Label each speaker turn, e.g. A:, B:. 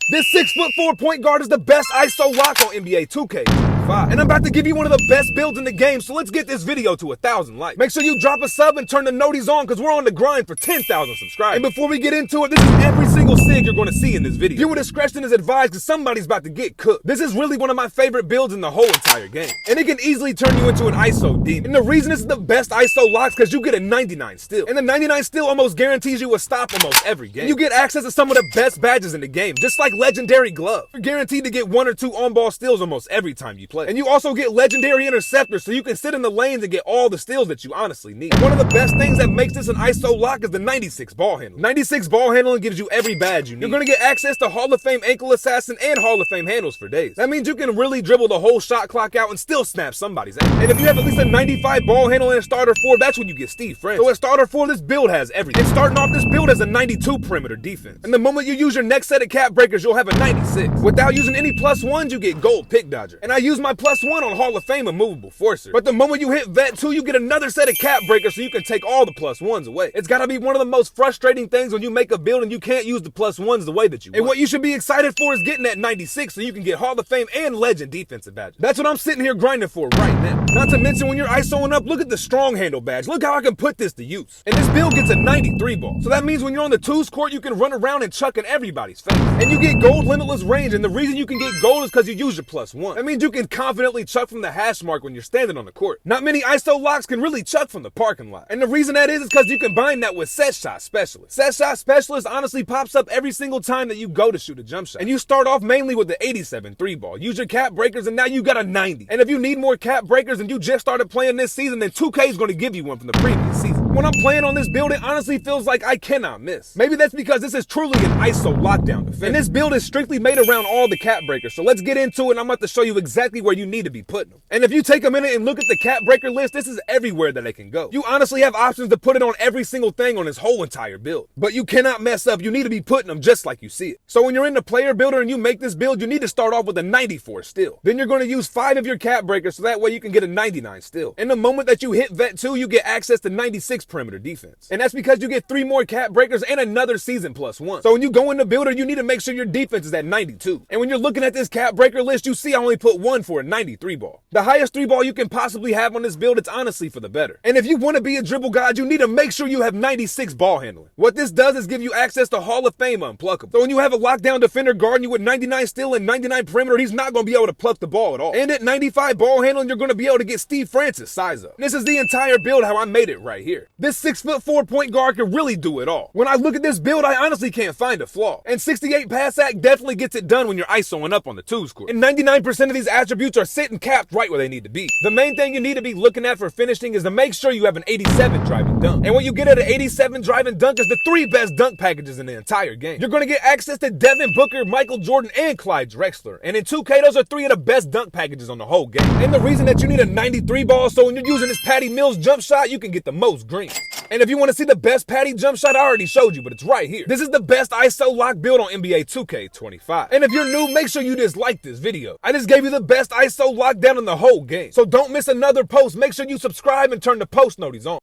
A: This 6'4" point guard is the best ISO lock on NBA 2K25. And I'm about to give you one of the best builds in the game, so let's get this video to 1,000 likes. Make sure you drop a sub and turn the noties on, because we're on the grind for 10,000 subscribers. And before we get into it, this is every single sig you're going to see in this video. Viewer discretion is advised, because somebody's about to get cooked. This is really one of my favorite builds in the whole entire game. And it can easily turn you into an ISO demon. And the reason this is the best ISO locks because you get a 99 steal. And the 99 steal almost guarantees you a stop almost every game. And you get access to some of the best badges in the game, just like legendary glove. You're guaranteed to get 1 or 2 on-ball steals almost every time you play. And you also get legendary interceptors, so you can sit in the lanes and get all the steals that you honestly need. And one of the best things that makes this an ISO lock is the 96 ball handling. 96 ball handling gives you every badge you need. You're going to get access to Hall of Fame ankle assassin and Hall of Fame handles for days. That means you can really dribble the whole shot clock out and still snap somebody's ankle. And if you have at least a 95 ball handle and a starter 4, that's when you get Steve Francis. So at starter 4, this build has everything. And starting off, this build has a 92 perimeter defense. And the moment you use your next set of cap breakers, you'll have a 96. Without using any +1s, you get gold pick dodger. And I use my +1 on Hall of Fame immovable forcer. But the moment you hit vet 2, you get another set of cap breakers, so you can take all the +1s away. It's gotta be one of the most frustrating things when you make a build and you can't use the +1s the way that you want. And what you should be excited for is getting that 96, so you can get Hall of Fame and legend defensive badges. That's what I'm sitting here grinding for right now. Not to mention, when you're ISOing up, look at the strong handle badge. Look how I can put this to use. And this build gets a 93 ball. So that means when you're on the twos court, you can run around and chuck in everybody's face. And you get gold limitless range, and the reason you can get gold is because you use your +1. That means you can confidently chuck from the hash mark when you're standing on the court. Not many ISO locks can really chuck from the parking lot. And the reason that is because you combine that with set shot specialist. Set shot specialist honestly pops up every single time that you go to shoot a jump shot. And you start off mainly with the 87 3-ball. Use your cap breakers, and now you got a 90. And if you need more cap breakers and you just started playing this season, then 2K is going to give you one from the previous season. When I'm playing on this build, it honestly feels like I cannot miss. Maybe that's because this is truly an ISO lockdown defense. And this build is strictly made around all the cap breakers. So let's get into it, and I'm about to show you exactly where you need to be putting them. And if you take a minute and look at the cap breaker list, this is everywhere that they can go. You honestly have options to put it on every single thing on this whole entire build. But you cannot mess up. You need to be putting them just like you see it. So when you're in the player builder and you make this build, you need to start off with a 94 still. Then you're going to use 5 of your cap breakers, so that way you can get a 99 still. And the moment that you hit vet 2, you get access to 96 perimeter defense. And that's because you get 3 more cap breakers and another season +1. So when you go in the builder, you need to make sure your defense is at 92. And when you're looking at this cap breaker list, you see I only put 1 for a 93 ball. The highest 3-ball you can possibly have on this build, it's honestly for the better. And if you want to be a dribble god, you need to make sure you have 96 ball handling. What this does is give you access to Hall of Fame unpluckable. So when you have a lockdown defender guarding you with 99 steal and 99 perimeter, he's not going to be able to pluck the ball at all. And at 95 ball handling, you're going to be able to get Steve Francis size up. And this is the entire build how I made it right here. This 6'4" point guard can really do it all. When I look at this build, I honestly can't find a flaw. And 68 pass act definitely gets it done when you're ISOing up on the twos court. And 99% of these attributes are sitting capped right where they need to be. The main thing you need to be looking at for finishing is to make sure you have an 87 driving dunk. And what you get at an 87 driving dunk is the 3 best dunk packages in the entire game. You're going to get access to Devin Booker, Michael Jordan, and Clyde Drexler. And in 2K, those are 3 of the best dunk packages on the whole game. And the reason that you need a 93 ball, so when you're using this Patty Mills jump shot, you can get the most green. And if you want to see the best Patty jump shot, I already showed you, but it's right here. This is the best ISO lock build on NBA 2K25. And if you're new, make sure you just like this video. I just gave you the best ISO lockdown in the whole game. So don't miss another post. Make sure you subscribe and turn the post noties on.